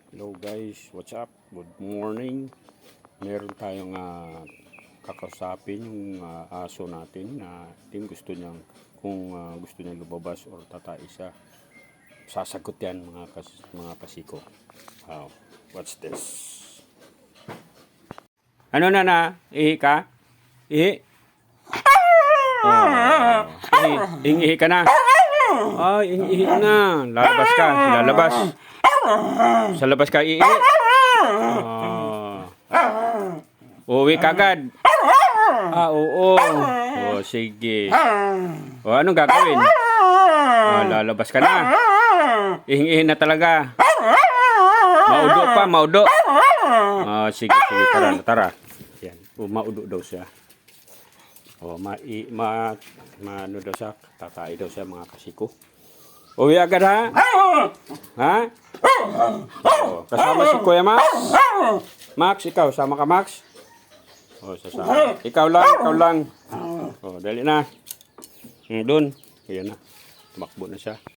Hello guys, what's up? Good morning. Meron tayong kakausapin yung aso natin na gusto niyang kung gusto niya lumabas or tatay siya. Sasagot yan mga kasiko. Wow, what's this? Ano na? Ihi ka? Ihi? Ihi ka na? Ay, ihi na. Lalabas ka. Lalabas. Sa labas ka iihi. Uwi kagad. Oo. Sige. Anong gagawin? Lalabas ka na. Ihing-ihin na talaga. Maudo pa, maudo. Sige, tara. Yan. Maudo daw siya. Ano daw siya? Tatay daw siya mga kasiko. Uwi agad ha? Ha? Kasama si Kuya Max? Max, ikaw. Sama ka, Max? Sasama. Ikaw lang. Dali na. Doon. Ayan na. Tumakbo na siya.